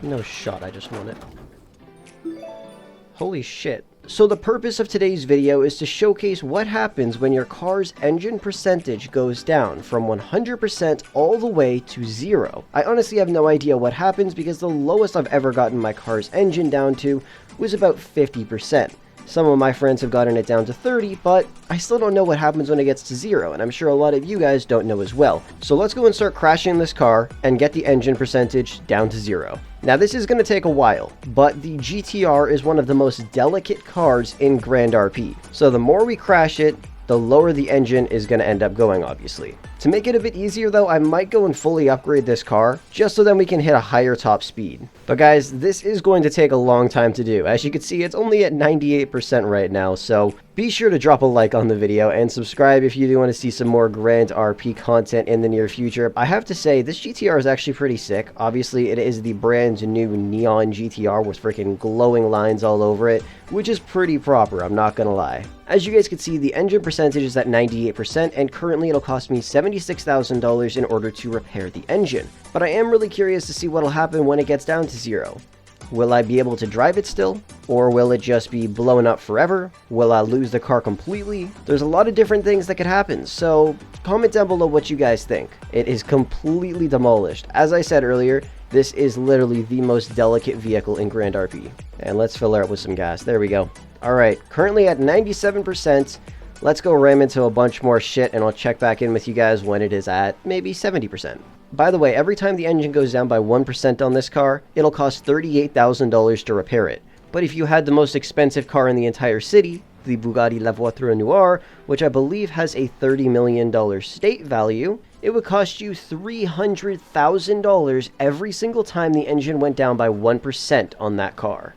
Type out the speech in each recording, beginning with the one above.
No shot, I just won it. Holy shit. So the purpose of today's video is to showcase what happens when your car's engine percentage goes down from 100% all the way to 0. I honestly have no idea what happens because the lowest I've ever gotten my car's engine down to was about 50%. Some of my friends have gotten it down to 30, but I still don't know what happens when it gets to 0, and I'm sure a lot of you guys don't know as well. So let's go and start crashing this car and get the engine percentage down to 0. Now this is going to take a while, but the GTR is one of the most delicate cars in Grand RP. So the more we crash it, the lower the engine is going to end up going, obviously. To make it a bit easier though, I might go and fully upgrade this car, just so then we can hit a higher top speed. But guys, this is going to take a long time to do. As you can see, it's only at 98% right now, so be sure to drop a like on the video and subscribe if you do want to see some more Grand RP content in the near future. I have to say, this GTR is actually pretty sick. Obviously, it is the brand new neon GTR with freaking glowing lines all over it, which is pretty proper, I'm not gonna lie. As you guys can see, the engine percentage is at 98%, and currently it'll cost me $76,000 in order to repair the engine. But I am really curious to see what'll happen when it gets down to 0. Will I be able to drive it still? Or will it just be blown up forever? Will I lose the car completely? There's a lot of different things that could happen, so comment down below what you guys think. It is completely demolished. As I said earlier, this is literally the most delicate vehicle in Grand RP. And let's fill her up with some gas. There we go. Alright, currently at 97%. Let's go ram into a bunch more shit, and I'll check back in with you guys when it is at maybe 70%. By the way, every time the engine goes down by 1% on this car, it'll cost $38,000 to repair it. But if you had the most expensive car in the entire city, the Bugatti La Voiture Noire, which I believe has a $30 million state value, it would cost you $300,000 every single time the engine went down by 1% on that car.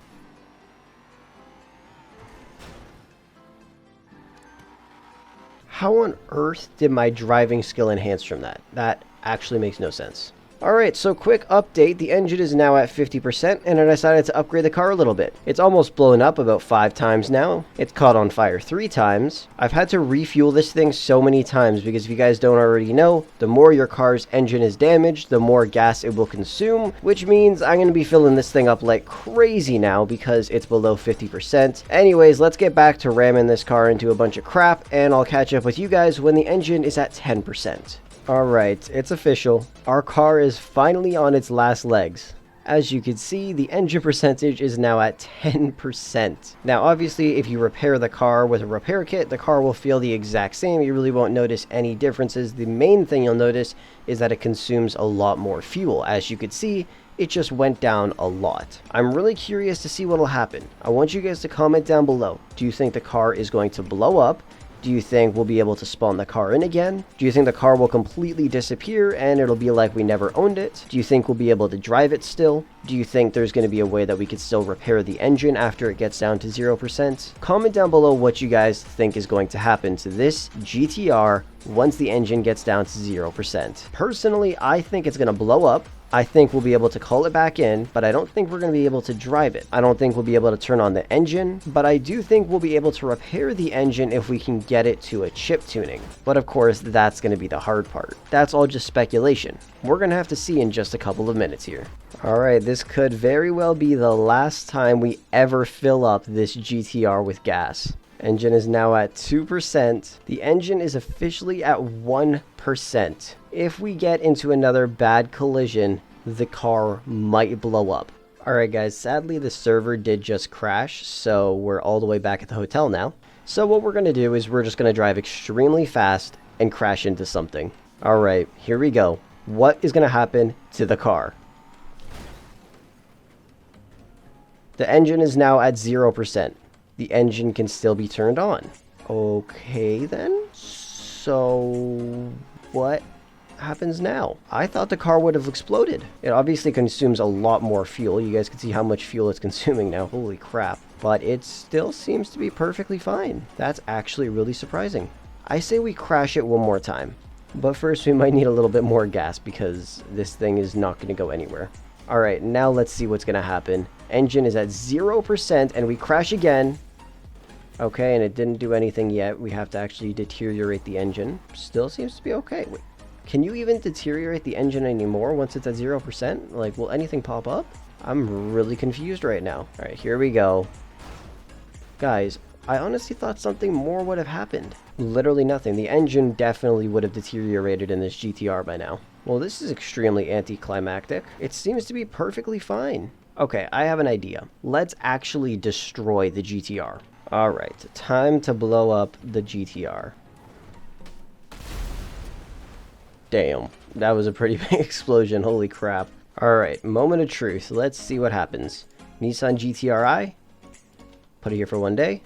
How on earth did my driving skill enhance from that? That actually makes no sense. Alright, so quick update, the engine is now at 50%, and I decided to upgrade the car a little bit. It's almost blown up about 5 times now. It's caught on fire 3 times. I've had to refuel this thing so many times because if you guys don't already know, the more your car's engine is damaged, the more gas it will consume, which means I'm going to be filling this thing up like crazy now because it's below 50%. Anyways, let's get back to ramming this car into a bunch of crap, and I'll catch up with you guys when the engine is at 10%. Alright, it's official. Our car is finally on its last legs. As you can see, the engine percentage is now at 10%. Now, obviously, if you repair the car with a repair kit, the car will feel the exact same. You really won't notice any differences. The main thing you'll notice is that it consumes a lot more fuel. As you can see, it just went down a lot. I'm really curious to see what will happen. I want you guys to comment down below. Do you think the car is going to blow up? Do you think we'll be able to spawn the car in again? Do you think the car will completely disappear and it'll be like we never owned it? Do you think we'll be able to drive it still? Do you think there's going to be a way that we could still repair the engine after it gets down to 0%? Comment down below what you guys think is going to happen to this GTR once the engine gets down to 0%. Personally, I think it's going to blow up. I think we'll be able to call it back in, but I don't think we're going to be able to drive it. I don't think we'll be able to turn on the engine, but I do think we'll be able to repair the engine if we can get it to a chip tuning. But of course, that's going to be the hard part. That's all just speculation. We're going to have to see in just a couple of minutes here. Alright, this could very well be the last time we ever fill up this GTR with gas. Engine is now at 2%. The engine is officially at 1%. If we get into another bad collision, the car might blow up. Alright guys, sadly the server did just crash, so we're all the way back at the hotel now. So what we're going to do is we're just going to drive extremely fast and crash into something. Alright, here we go. What is going to happen to the car? The engine is now at 0%. The engine can still be turned on. Okay then. So what happens now? I thought the car would have exploded. It obviously consumes a lot more fuel. You guys can see how much fuel it's consuming now. Holy crap. But it still seems to be perfectly fine. That's actually really surprising. I say we crash it one more time. But first we might need a little bit more gas because this thing is not going to go anywhere. Alright, now let's see what's going to happen. Engine is at 0% and we crash again. Okay, and it didn't do anything yet. We have to actually deteriorate the engine. Still seems to be okay. Wait, can you even deteriorate the engine anymore once it's at 0%? Like, will anything pop up? I'm really confused right now. All right, here we go. Guys, I honestly thought something more would have happened. Literally nothing. The engine definitely would have deteriorated in this GTR by now. Well, this is extremely anticlimactic. It seems to be perfectly fine. Okay, I have an idea. Let's actually destroy the GTR. All right, time to blow up the GTR. Damn, that was a pretty big explosion. Holy crap. All right, moment of truth. Let's see what happens. Nissan GTRI. Put it here for one day.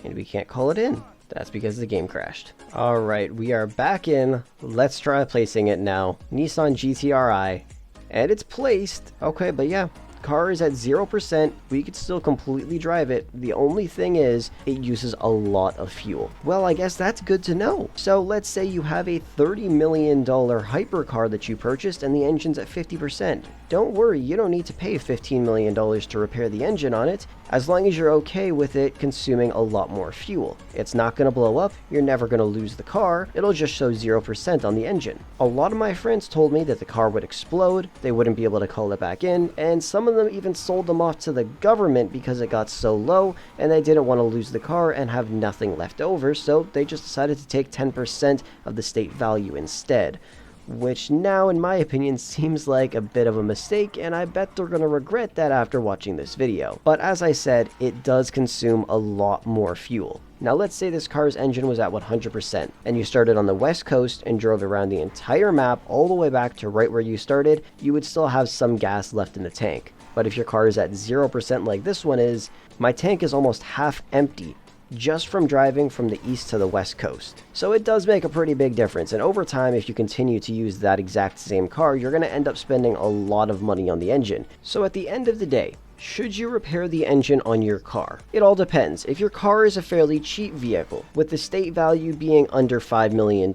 And we can't call it in. That's because the game crashed. All right, we are back in. Let's try placing it now. Nissan GTRI. And it's placed. Okay, but yeah, car is at 0%. We could still completely drive it. The only thing is, it uses a lot of fuel. Well, I guess that's good to know. So let's say you have a $30 million hypercar that you purchased and the engine's at 50%. Don't worry, you don't need to pay $15 million to repair the engine on it, as long as you're okay with it consuming a lot more fuel. It's not going to blow up, you're never going to lose the car, it'll just show 0% on the engine. A lot of my friends told me that the car would explode, they wouldn't be able to call it back in, and some of them even sold them off to the government because it got so low and they didn't want to lose the car and have nothing left over, so they just decided to take 10% of the state value instead. Which now, in my opinion, seems like a bit of a mistake, and I bet they're going to regret that after watching this video. But as I said, it does consume a lot more fuel. Now let's say this car's engine was at 100%, and you started on the west coast and drove around the entire map all the way back to right where you started, you would still have some gas left in the tank. But if your car is at 0% like this one is, my tank is almost half empty, just from driving from the east to the west coast. So it does make a pretty big difference, and over time, if you continue to use that exact same car, you're going to end up spending a lot of money on the engine. So at the end of the day, should you repair the engine on your car? It all depends. If your car is a fairly cheap vehicle, with the state value being under $5 million,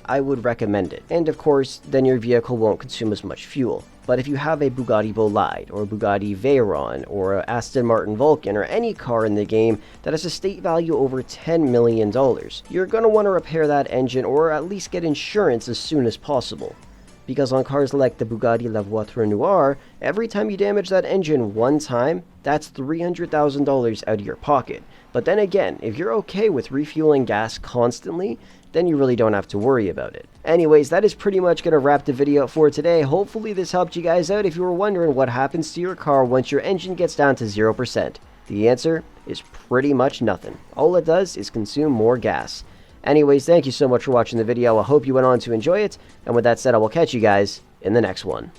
I would recommend it. And of course, then your vehicle won't consume as much fuel. But if you have a Bugatti Bolide, or Bugatti Veyron, or a Aston Martin Vulcan, or any car in the game that has a state value over $10 million, you're going to want to repair that engine or at least get insurance as soon as possible. Because on cars like the Bugatti La Voiture Noire, every time you damage that engine one time, that's $300,000 out of your pocket. But then again, if you're okay with refueling gas constantly, then you really don't have to worry about it. Anyways, that is pretty much going to wrap the video for today. Hopefully this helped you guys out if you were wondering what happens to your car once your engine gets down to 0%. The answer is pretty much nothing. All it does is consume more gas. Anyways, thank you so much for watching the video. I hope you went on to enjoy it. And with that said, I will catch you guys in the next one.